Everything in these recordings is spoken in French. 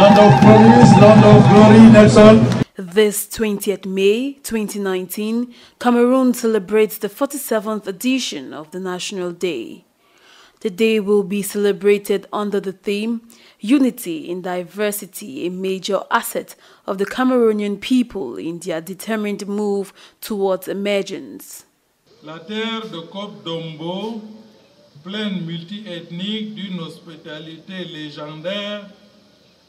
Land of promise, land of glory, Nelson. This 20th May 2019, Cameroon celebrates the 47th edition of the National Day. The day will be celebrated under the theme, Unity in Diversity, a major asset of the Cameroonian people in their determined move towards emergence. La terre de Cope d'Ombo, pleine multiethnique d'une hospitalité légendaire,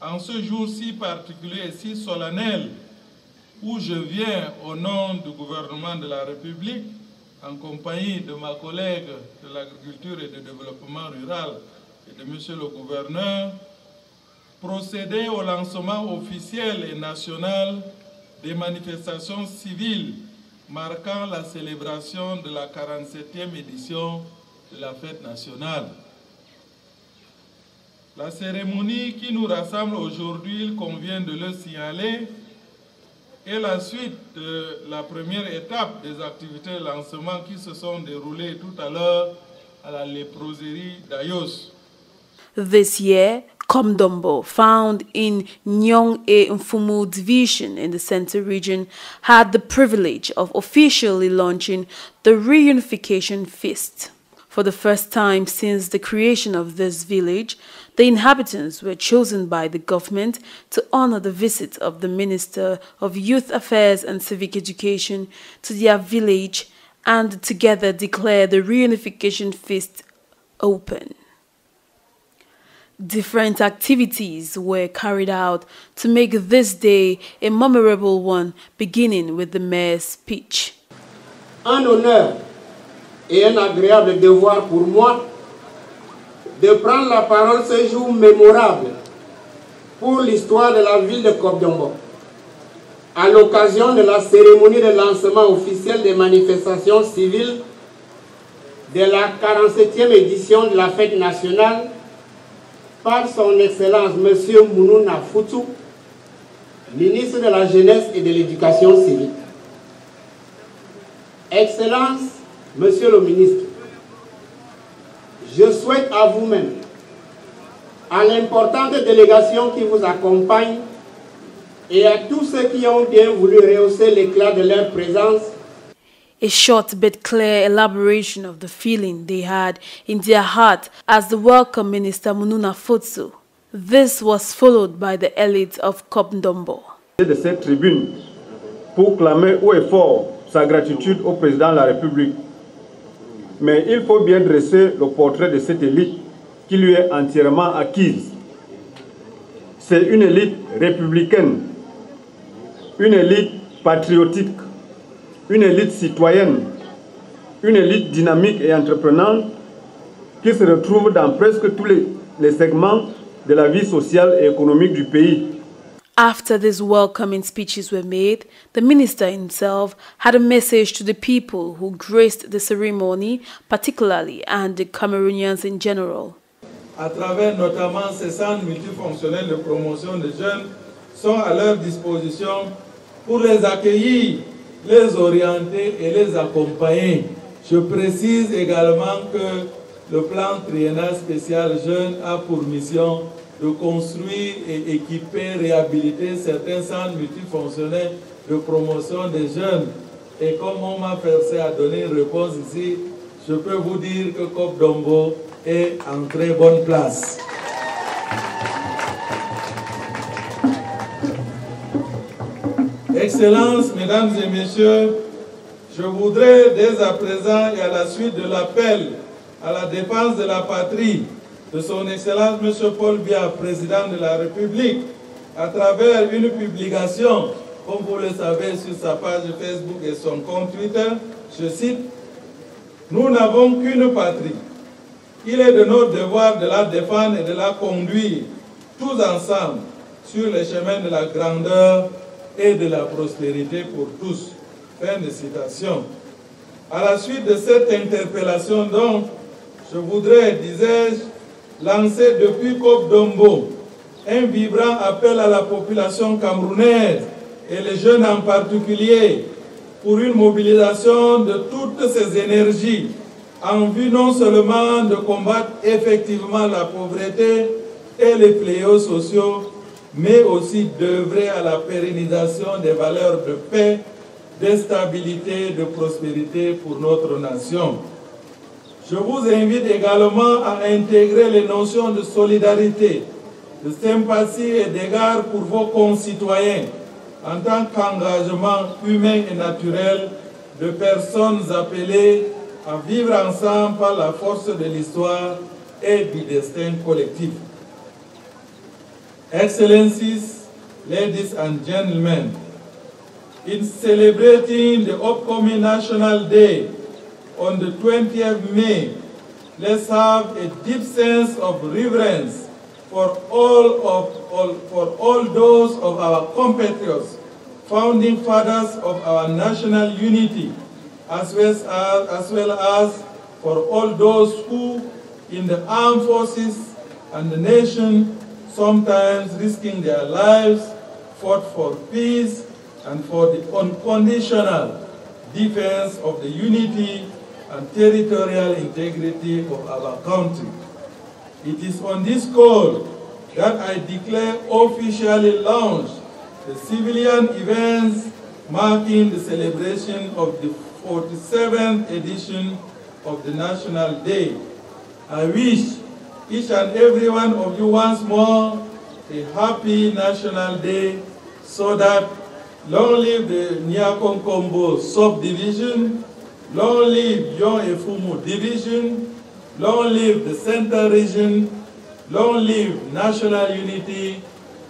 en ce jour si particulier et si solennel, où je viens au nom du gouvernement de la République, en compagnie de ma collègue de l'agriculture et du développement rural et de monsieur le gouverneur, procéder au lancement officiel et national des manifestations civiles marquant la célébration de la 47e édition de la fête nationale. La cérémonie qui nous rassemble aujourd'hui, il convient de le signaler, est la suite de la première étape des activités de lancement qui se sont déroulées tout à l'heure à la léproserie d'Ayos. This year, Komdombo, found in Nyong-e-Mfumu division in the Central region, had the privilege of officially launching the Reunification Feast. For the first time since the creation of this village, the inhabitants were chosen by the government to honor the visit of the Minister of Youth Affairs and Civic Education to their village and together declare the Reunification Feast open. Different activities were carried out to make this day a memorable one, beginning with the mayor's speech. Un honneur et un agréable devoir pour moi de prendre la parole ce jour mémorable pour l'histoire de la ville de Cope d'Ombo, à l'occasion de la cérémonie de lancement officiel des manifestations civiles de la 47e édition de la fête nationale par son Excellence M. Mounouna Foutou, ministre de la Jeunesse et de l'Éducation civique. Excellence, Monsieur le ministre, je souhaite à vous-même, à l'importante délégation qui vous accompagne et à tous ceux qui ont bien voulu rehausser l'éclat de leur présence, a short but clear elaboration of the feeling they had in their heart as the welcome Minister Mounouna Foutou. This was followed by the elite of Komdombo. De cette tribune pour clamer haut et fort sa gratitude au président de la République. Mais il faut bien dresser le portrait de cette élite qui lui est entièrement acquise. C'est une élite républicaine, une élite patriotique, une élite citoyenne, une élite dynamique et entreprenante qui se retrouve dans presque tous les segments de la vie sociale et économique du pays. After these welcoming speeches were made, the minister himself had a message to the people who graced the ceremony, particularly, and the Cameroonians in general. À travers notamment ces centres multifonctionnels de promotion des jeunes, sont à leur disposition pour les accueillir, les orienter et les accompagner. Je précise également que le plan triennal spécial jeunes a pour mission de construire et équiper, réhabiliter certains centres multifonctionnels de promotion des jeunes. Et comme on m'a forcé à donner une réponse ici, je peux vous dire que Cope d'Ombo est en très bonne place. Excellences, mesdames et messieurs, je voudrais dès à présent et à la suite de l'appel à la défense de la patrie de son Excellence M. Paul Biya, président de la République, à travers une publication, comme vous le savez, sur sa page Facebook et son compte Twitter, je cite, « Nous n'avons qu'une patrie. Il est de notre devoir de la défendre et de la conduire, tous ensemble, sur les chemins de la grandeur et de la prospérité pour tous. » Fin de citation. À la suite de cette interpellation, donc, je voudrais, disais-je, lancer depuis Cope d'Ombo un vibrant appel à la population camerounaise et les jeunes en particulier pour une mobilisation de toutes ces énergies en vue non seulement de combattre effectivement la pauvreté et les fléaux sociaux, mais aussi d'œuvrer à la pérennisation des valeurs de paix, de stabilité et de prospérité pour notre nation. Je vous invite également à intégrer les notions de solidarité, de sympathie et d'égard pour vos concitoyens en tant qu'engagement humain et naturel de personnes appelées à vivre ensemble par la force de l'histoire et du destin collectif. Excellencies, ladies and gentlemen, in celebrating the upcoming National Day on the 20th May, let's have a deep sense of reverence for all those of our compatriots, founding fathers of our national unity, as well as for all those who, in the armed forces and the nation, sometimes risking their lives, fought for peace and for the unconditional defense of the unity and territorial integrity of our country. It is on this call that I declare officially launched the civilian events marking the celebration of the 47th edition of the National Day. I wish each and every one of you once more a happy National Day, so that long live the Nyakonkombo subdivision, long live Yon Efumu division, long live the Central region, long live national unity,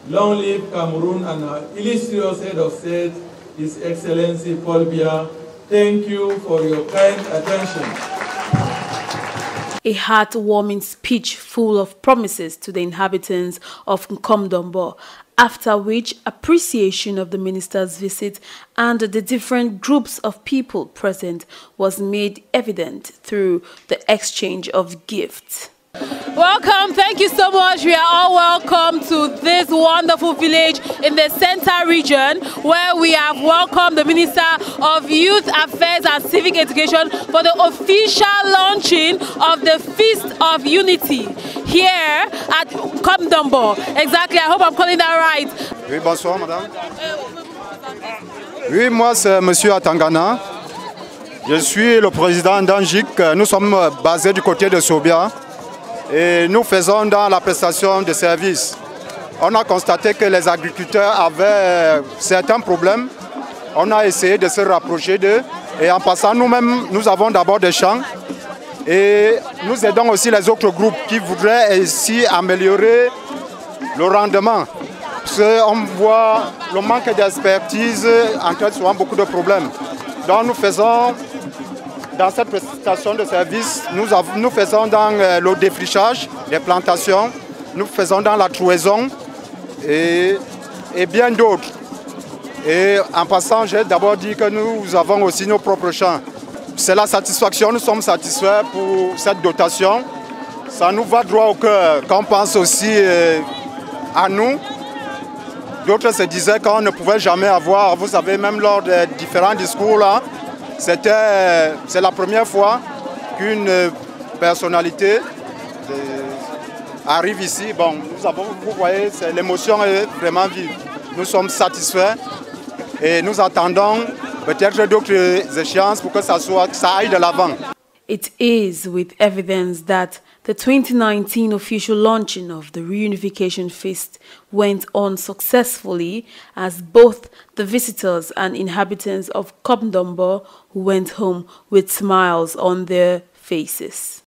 long live Cameroon and our illustrious head of state, His Excellency Paul Biya. Thank you for your kind attention. A heartwarming speech full of promises to the inhabitants of Nkomdombo, after which appreciation of the minister's visit and the different groups of people present was made evident through the exchange of gifts. Welcome, thank you so much. We are all welcome to this wonderful village in the Central region, where we have welcomed the Minister of Youth Affairs and Civic Education for the official launching of the Feast of Unity here at Nkomdombo. Exactly, I hope I'm calling that right. Oui, bonsoir madame. Oui, moi c'est monsieur Atangana. Je suis le président d'Angic. Nous sommes basés du côté de Sobia. Et nous faisons dans la prestation de services. On a constaté que les agriculteurs avaient certains problèmes. On a essayé de se rapprocher d'eux. Et en passant, nous-mêmes, nous avons d'abord des champs. Et nous aidons aussi les autres groupes qui voudraient ici améliorer le rendement. Parce qu'on voit le manque d'expertise entraîne souvent beaucoup de problèmes. Donc nous faisons... Dans cette prestation de service, nous faisons dans le défrichage des plantations, nous faisons dans la trouaison et bien d'autres. Et en passant, j'ai d'abord dit que nous avons aussi nos propres champs. C'est la satisfaction, nous sommes satisfaits pour cette dotation. Ça nous va droit au cœur, quand on pense aussi à nous. D'autres se disaient qu'on ne pouvait jamais avoir, vous savez, même lors des différents discours là, c'est la première fois qu'une personnalité arrive ici. Bon, vous voyez, l'émotion est vraiment vive. Nous sommes satisfaits et nous attendons peut-être d'autres échéances pour que ça aille de l'avant. It is with evidence that the 2019 official launching of the Reunification Feast went on successfully, as both the visitors and inhabitants of Nkomdombo went home with smiles on their faces.